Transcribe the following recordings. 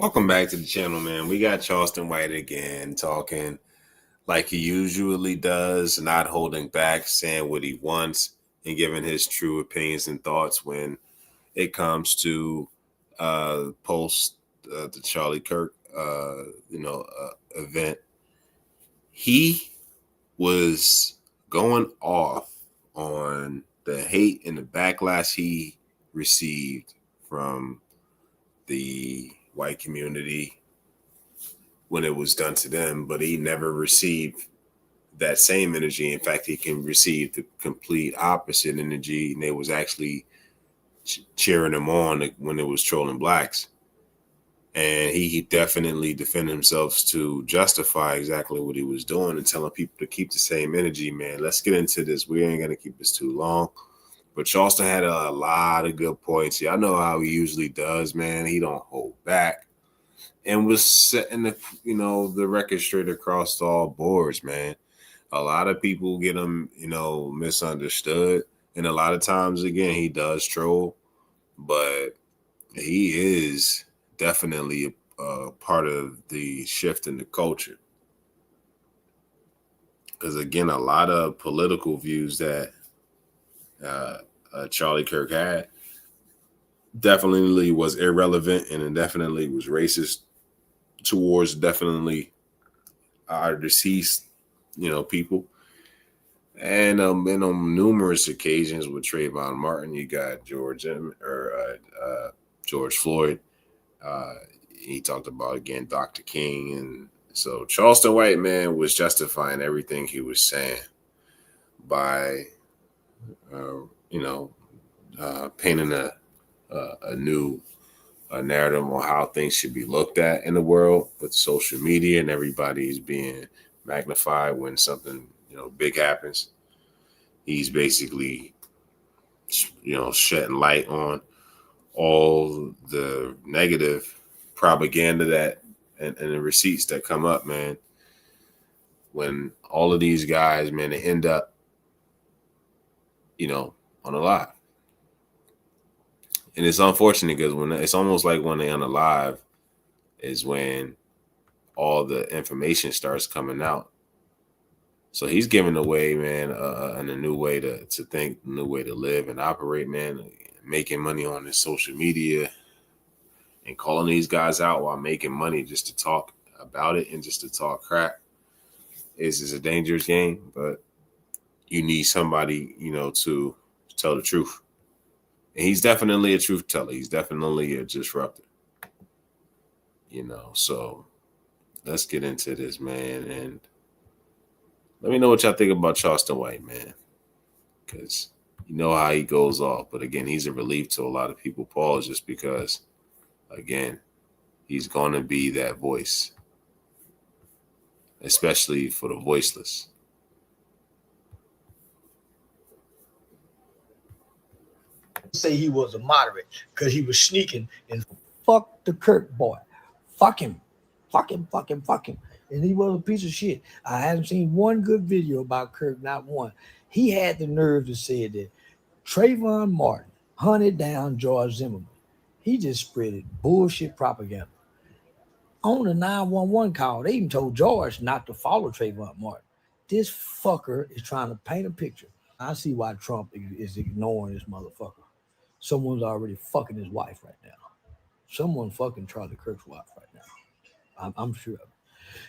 Welcome back to the channel, man. We got Charleston White again talking like he usually does, not holding back, saying what he wants, and giving his true opinions and thoughts when it comes to post the Charlie Kirk, event. He was going off on the hate and the backlash he received from the white community when it was done to them, but he never received that same energy. In fact, he can receive the complete opposite energy, and they was actually cheering him on when it was trolling blacks. And he definitely defended himself to justify exactly what he was doing and telling people to keep the same energy, man. Let's get into this. We ain't going to keep this too long. But Charleston had a lot of good points. Yeah, I know how he usually does, man. He don't hold back. And was setting the record straight across all boards, man. A lot of people get him, misunderstood. And a lot of times, again, he does troll. But he is definitely a part of the shift in the culture. Because, again, a lot of political views that Charlie Kirk had definitely was irrelevant, and it definitely was racist towards definitely our deceased, people. And on numerous occasions with Trayvon Martin, you got George Floyd. He talked about, again, Dr. King. And so Charleston White, man, was justifying everything he was saying by, painting a new narrative on how things should be looked at in the world with social media, and everybody's being magnified when something, big happens. He's basically, shedding light on all the negative propaganda that and the receipts that come up, man. When all of these guys, man, they end up, on a live. And it's unfortunate because when it's almost like when they're on a live is when all the information starts coming out. So he's giving away, man, and a new way to think, a new way to live and operate, man, making money on his social media and calling these guys out while making money just to talk about it and just to talk crap. Is a dangerous game, but you need somebody, to tell the truth. And he's definitely a truth teller. He's definitely a disruptor. So let's get into this, man. And let me know what y'all think about Charleston White, man. Because you know how he goes off. But again, he's a relief to a lot of people, Paul, just because, again, he's going to be that voice, especially for the voiceless. Say he was a moderate because he was sneaking and fuck the Kirk boy. Fuck him. Fuck him. And he was a piece of shit. I haven't seen one good video about Kirk, not one. He had the nerve to say that Trayvon Martin hunted down George Zimmerman. He just spread bullshit propaganda. On the 911 call, they even told George not to follow Trayvon Martin. This fucker is trying to paint a picture. I see why Trump is ignoring this motherfucker. Someone's already fucking his wife right now. Someone fucking Charlie Kirk's wife right now. I'm sure of it.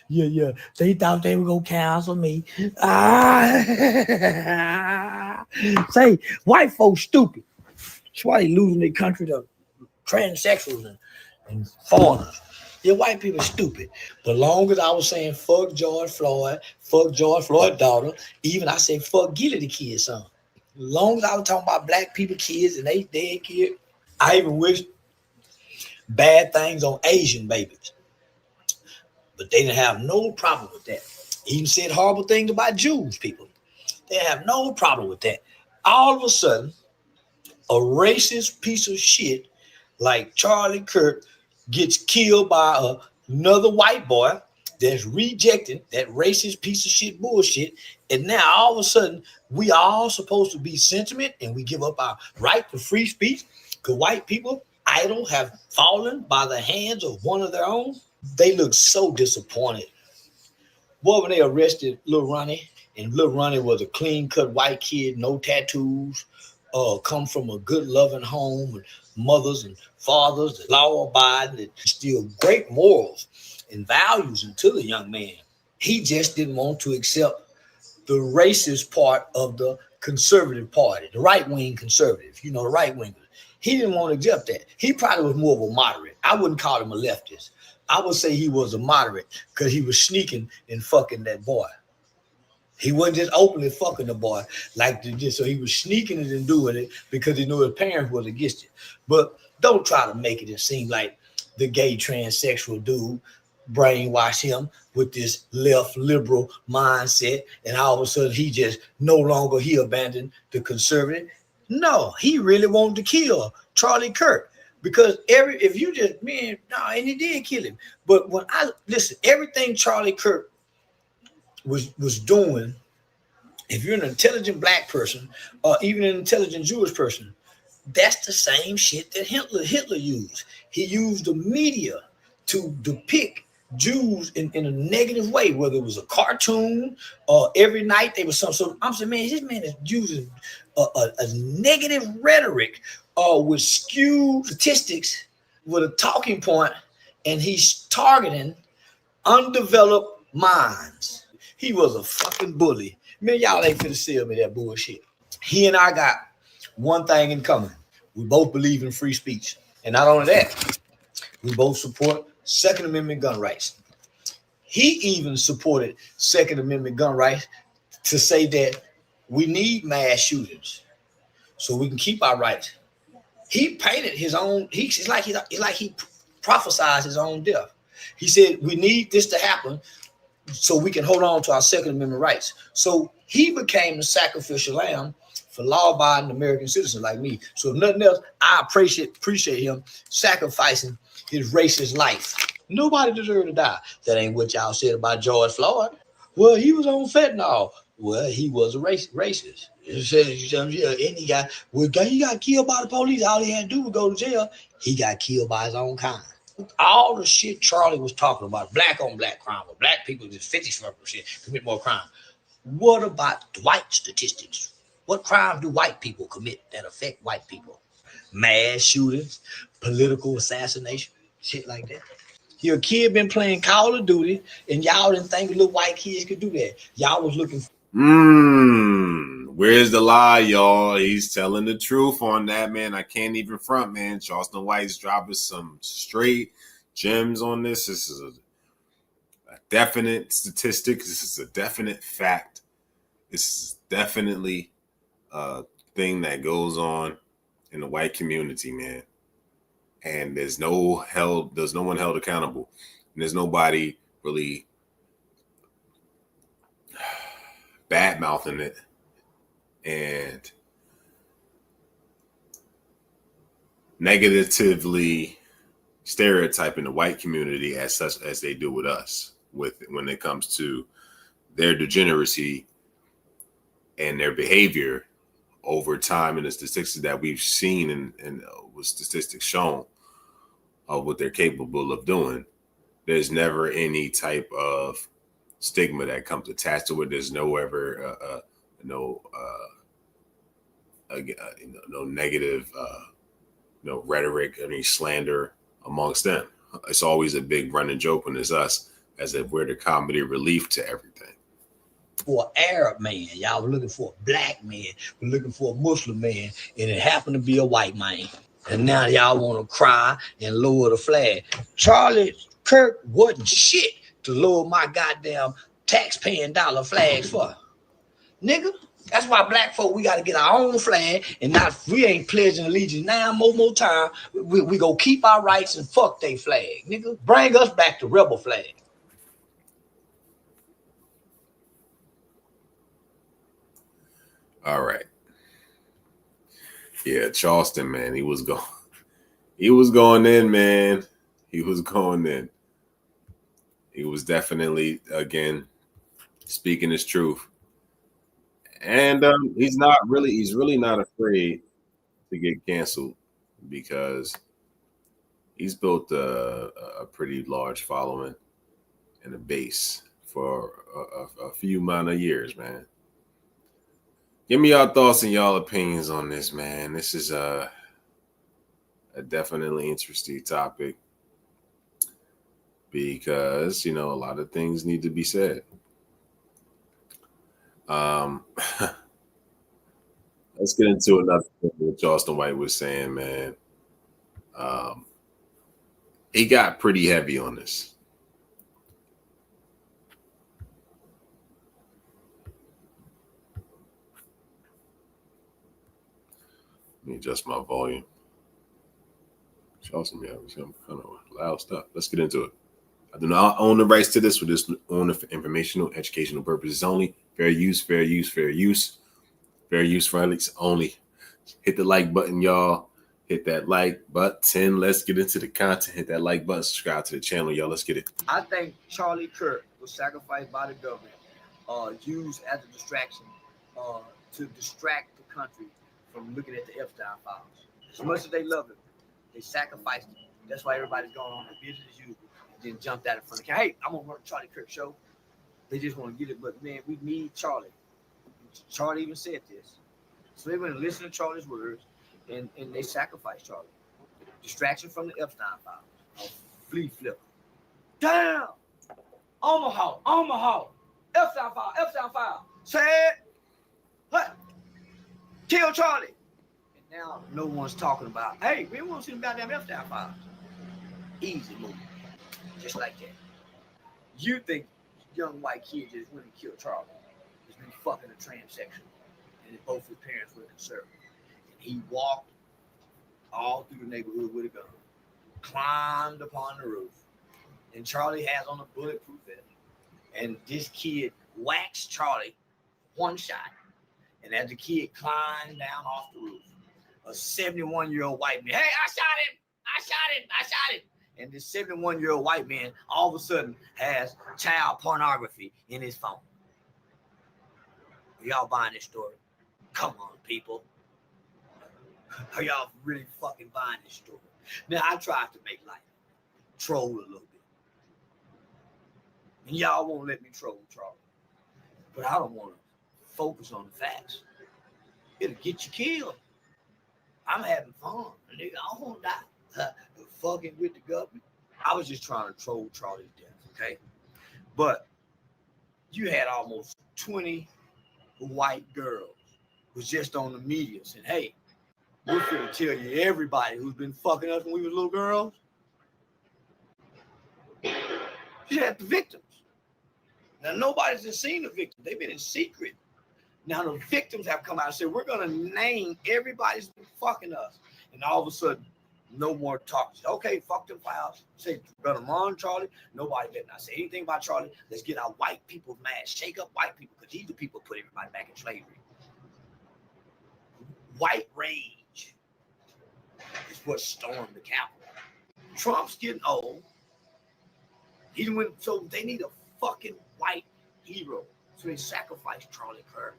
Yeah. They thought they were gonna cancel me. Say, white folks stupid. That's why they losing their country to transsexuals and foreigners. Yeah, white people stupid. The longest I was saying fuck George Floyd daughter, even I said fuck Gilly the kid's son. As long as I was talking about black people kids and they dead kids, I even wished bad things on Asian babies. But they didn't have no problem with that. Even said horrible things about Jewish people. They have no problem with that. All of a sudden, a racist piece of shit like Charlie Kirk gets killed by another white boy that's rejecting that racist piece of shit bullshit. And now all of a sudden, we are all supposed to be sentiment and we give up our right to free speech because white people idol have fallen by the hands of one of their own. They look so disappointed. Boy, when they arrested Lil Ronnie, and Lil Ronnie was a clean-cut white kid, no tattoos, come from a good, loving home, and mothers and fathers, law-abiding, and still great morals and values into the young man. He just didn't want to accept the racist part of the conservative party, the right-wing conservative, the right wingers. He didn't want to accept that. He probably was more of a moderate. I wouldn't call him a leftist. I would say he was a moderate because he was sneaking and fucking that boy. He wasn't just openly fucking the boy so he was sneaking it and doing it because he knew his parents was against it. But don't try to make it seem like the gay transsexual dude brainwash him with this left liberal mindset, and all of a sudden he abandoned the conservative. No, he really wanted to kill Charlie Kirk because and he did kill him. But when I listen, everything Charlie Kirk was doing, if you're an intelligent black person or even an intelligent Jewish person, that's the same shit that Hitler used. He used the media to depict Jews in a negative way, whether it was a cartoon or every night they was some. So I'm saying, man, this man is using a negative rhetoric with skewed statistics with a talking point, and he's targeting undeveloped minds. He was a fucking bully. Man, y'all ain't finna sell me that bullshit. He and I got one thing in common. We both believe in free speech. And not only that, we both support Second Amendment gun rights. He even supported Second Amendment gun rights to say that we need mass shootings so we can keep our rights. He painted his own, it's like he prophesied his own death. He said we need this to happen so we can hold on to our Second Amendment rights. So he became the sacrificial lamb for law-abiding American citizens like me. So if nothing else, I appreciate him sacrificing his racist life. Nobody deserved to die. That ain't what y'all said about George Floyd. Well, he was on fentanyl. Well, he was a racist. And he got killed by the police. All he had to do was go to jail. He got killed by his own kind. All the shit Charlie was talking about, black on black crime, or black people just 57% commit more crime. What about white statistics? What crimes do white people commit that affect white people? Mass shootings, political assassination, shit like that. Your kid been playing Call of Duty, and y'all didn't think little white kids could do that. Y'all was looking for. Where's the lie, y'all? He's telling the truth on that, man. I can't even front, man. Charleston White's dropping some straight gems on this. This is a definite statistic. This is a definite fact. This is definitely a thing that goes on in the white community, man. And there's no one held accountable. And there's nobody really bad mouthing it and negatively stereotyping the white community as such as they do with us when it comes to their degeneracy and their behavior over time, and the statistics that we've seen and with statistics shown of what they're capable of doing. There's never any type of stigma that comes attached to it. There's no negative rhetoric, any slander amongst them. It's always a big running joke when it's us, as if we're the comedy relief to everything. For an Arab man, y'all were looking for a black man, we're looking for a Muslim man, and it happened to be a white man. And now y'all want to cry and lower the flag. Charlie Kirk wasn't shit to lower my goddamn tax-paying dollar flags for. Nigga, that's why black folk, we got to get our own flag, and we ain't pledging allegiance now more time. We go keep our rights and fuck they flag. Nigga, bring us back to rebel flag. All right. Yeah, Charleston, man, he was going in, man. He was going in. He was definitely, again, speaking his truth. And he's really not afraid to get canceled, because he's built a pretty large following and a base for a few amount of years, man. Give me y'all thoughts and y'all opinions on this, man. This is a definitely interesting topic because, you know, a lot of things need to be said. Let's get into another thing that Charleston White was saying, man. He got pretty heavy on this. Let me adjust my volume. Charleston, yeah, some kind of loud stuff. Let's get into it. I do not own the rights to this for this own for informational, educational purposes only. Fair use, fair use, fair use. Fair use for Alex only. Hit the like button, y'all. Hit that like button. Let's get into the content. Hit that like button. Subscribe to the channel, y'all. Let's get it. I think Charlie Kirk was sacrificed by the government, used as a distraction to distract the country from looking at the Epstein files. As much as they love him, they sacrificed him. That's why everybody's going on their business as usual. Then jumped out in front of the camera. Hey, I'm gonna work Charlie Kirk show. They just want to get it, but man, we need Charlie. Charlie even said this. So they went and listened to Charlie's words, and they sacrificed Charlie. Distraction from the Epstein files. Flea flipper. Damn! Omaha. Epstein file. Say it. What? Kill Charlie. And now no one's talking about, hey, we don't want to see the goddamn Epstein files. Easy move. Just like that. You think young white kid just went and killed Charlie. He's been fucking a transsexual. And both his parents were conservative. And he walked all through the neighborhood with a gun. Climbed upon the roof. And Charlie has on a bulletproof vest. And this kid whacks Charlie one shot. And as the kid climbed down off the roof, a 71-year-old white man, hey, I shot him. And this 71-year-old white man all of a sudden has child pornography in his phone. Are y'all buying this story? Come on, people. Are y'all really fucking buying this story? Now, I tried to make light, troll a little bit. And y'all won't let me troll Charlie. But I don't want to focus on the facts. It'll get you killed. I'm having fun. Nigga, I won't die. Fucking with the government. I was just trying to troll Charlie's death, okay? But you had almost 20 white girls was just on the media saying, hey, we're going to tell you everybody who's been fucking us when we were little girls. You had the victims. Now, nobody's seen the victims. They've been in secret. Now, the victims have come out and said, we're going to name everybody who's been fucking us. And all of a sudden, no more talk. Okay, fuck them files. Say, we're going to monitor Charlie. Nobody better not say anything about Charlie. Let's get our white people mad. Shake up white people, because these are the people who put everybody back in slavery. White rage is what stormed the Capitol. Trump's getting old. So they need a fucking white hero. So they sacrificed Charlie Kirk.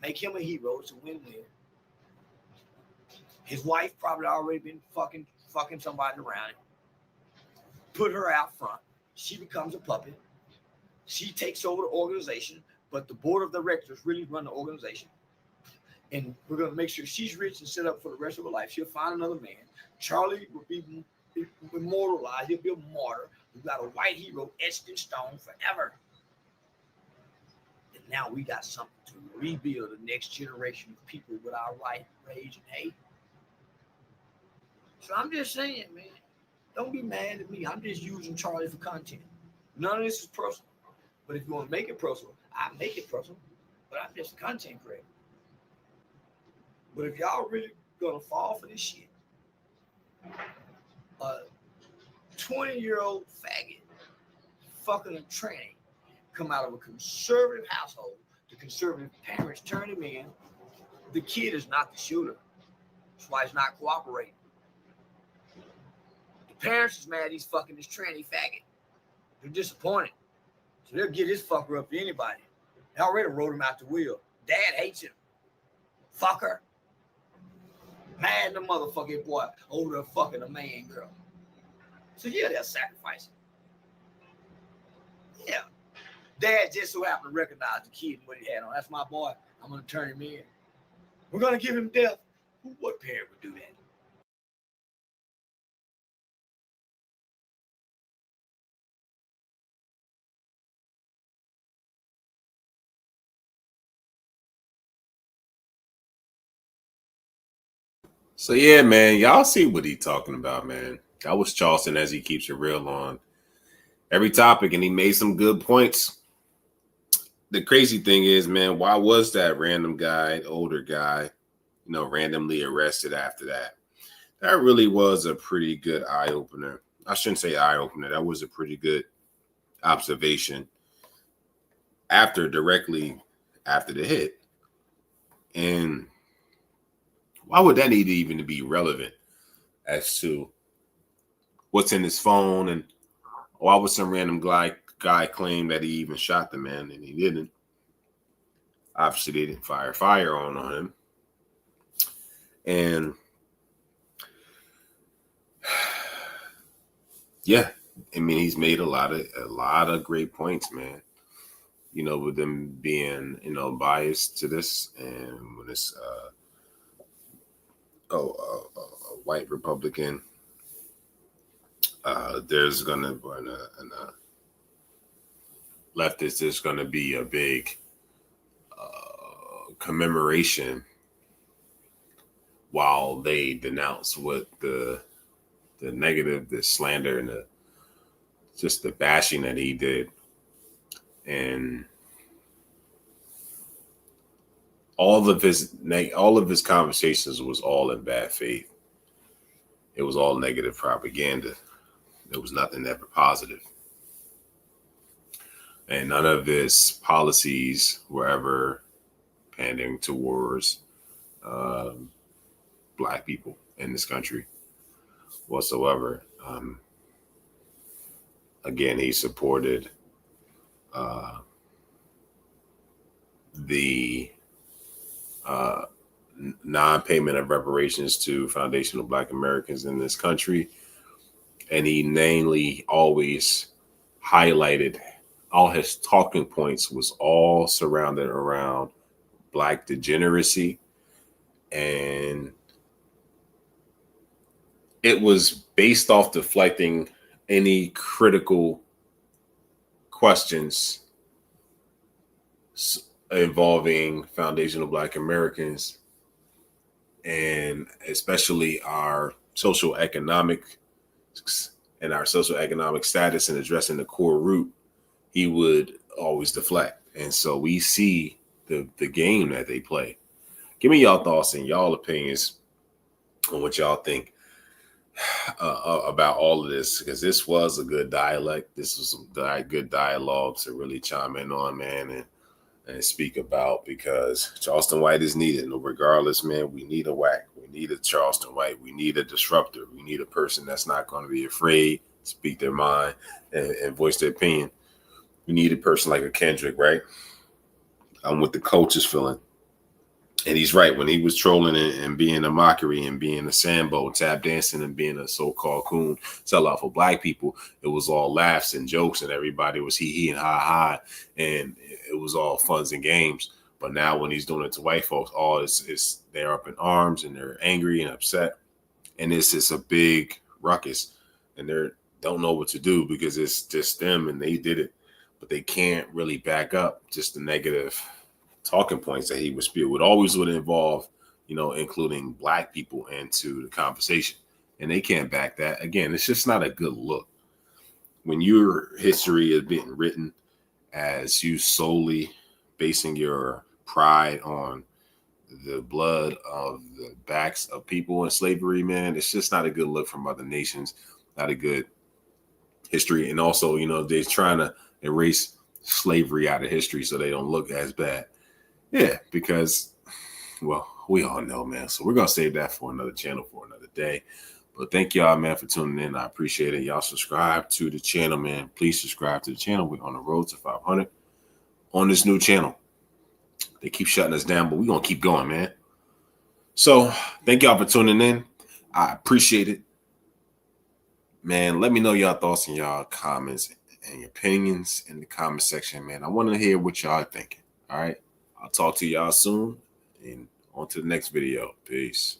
Make him a hero. It's a win-win. His wife probably already been fucking somebody around it. Put her out front. She becomes a puppet. She takes over the organization, but the board of directors really run the organization. And we're going to make sure she's rich and set up for the rest of her life. She'll find another man. Charlie will be immortalized. He'll be a martyr. We've got a white hero etched in stone forever. And now we got something to rebuild the next generation of people with our right rage and hate. So I'm just saying, man, don't be mad at me. I'm just using Charlie for content. None of this is personal. But if you want to make it personal, I make it personal. But I'm just a content creator. But if y'all really gonna fall for this shit, a 20-year-old faggot fucking a tranny come out of a conservative household, the conservative parents turn him in, the kid is not the shooter. That's why he's not cooperating. The parents is mad he's fucking this tranny faggot. They're disappointed. So they'll get this fucker up to anybody. They already wrote him out the wheel. Dad hates him. Fucker. mad the motherfucking boy over there fucking a man girl. So yeah, they're sacrificing. Yeah. Dad just so happened to recognize the kid and what he had on. That's my boy. I'm gonna turn him in. We're gonna give him death. What parent would do that? So yeah, man, y'all see what he talking about, man. That was Charleston, as he keeps it real on every topic, and he made some good points. The crazy thing is, man, why was that random guy, older guy, randomly arrested after that? That really was a pretty good eye opener. I shouldn't say eye opener. That was a pretty good observation directly after the hit. And why would that need even to be relevant as to what's in his phone, and why would some random guy claim that he even shot the man and he didn't? Obviously, they didn't fire on him. And yeah, I mean, he's made a lot of great points, man. With them being, biased to this, and when it's a white Republican, there's gonna leftist. There's gonna be a big commemoration while they denounce what the negative, the slander, and just the bashing that he did. And all of his conversations was all in bad faith. It was all negative propaganda. There was nothing ever positive. And none of his policies were ever pandering towards Black people in this country whatsoever. Again, he supported the non-payment of reparations to foundational Black Americans in this country. And he mainly always highlighted, all his talking points was all surrounded around Black degeneracy. And it was based off deflecting any critical questions involving foundational Black Americans, and especially our social economic status, and addressing the core root. He would always deflect. And so we see the game that they play. Give me y'all thoughts and y'all opinions on what y'all think about all of this, because this was a good dialect. This was some good dialogue to really chime in on, man, and speak about, because Charleston White is needed. Regardless, man, we need a whack. We need a Charleston White. We need a disruptor. We need a person that's not going to be afraid to speak their mind and voice their opinion. We need a person like a Kendrick, right? What the coach is feeling. And he's right. When he was trolling and being a mockery and being a Sambo, tap dancing and being a so-called coon sellout for Black people, it was all laughs and jokes, and everybody was he and ha, and it was all funs and games. But now when he's doing it to white folks, all is they're up in arms and they're angry and upset, and it's a big ruckus, and they don't know what to do because it's just them and they did it, but they can't really back up just the negative talking points that he would spew. Would always involve, including Black people into the conversation, and they can't back that. Again, it's just not a good look when your history is being written as you solely basing your pride on the blood of the backs of people in slavery. Man, it's just not a good look from other nations. Not a good history. And also, they're trying to erase slavery out of history so they don't look as bad. Yeah, because, well, we all know, man. So we're going to save that for another channel for another day. But thank y'all, man, for tuning in. I appreciate it. Y'all subscribe to the channel, man. Please subscribe to the channel. We're on the road to 500 on this new channel. They keep shutting us down, but we're going to keep going, man. So thank y'all for tuning in. I appreciate it. Man, let me know y'all thoughts and y'all comments and your opinions in the comment section, man. I want to hear what y'all thinking. All right. I'll talk to y'all soon and on to the next video. Peace.